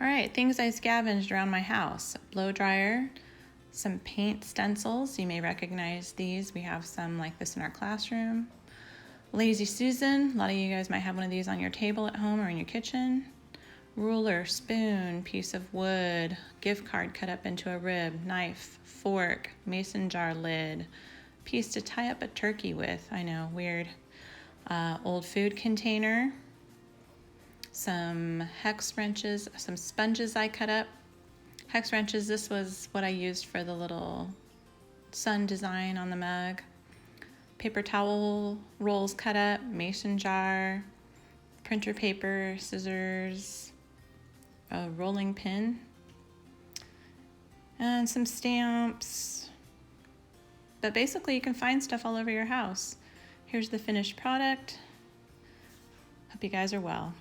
All right, things I scavenged around my house. Blow dryer, some paint stencils. You may recognize these. We have some like this in our classroom. Lazy Susan. A lot of you guys might have one of these on your table at home or in your kitchen. Ruler, spoon, piece of wood, gift card cut up into a rib, knife, fork, mason jar lid, piece to tie up a turkey with. I know, weird. Old food container, some hex wrenches, some sponges I cut up. Hex wrenches, this was what I used for the little sun design on the mug. Paper towel rolls cut up, mason jar, printer paper, scissors, a rolling pin, and some stamps. But basically you can find stuff all over your house. Here's the finished product. Hope you guys are well.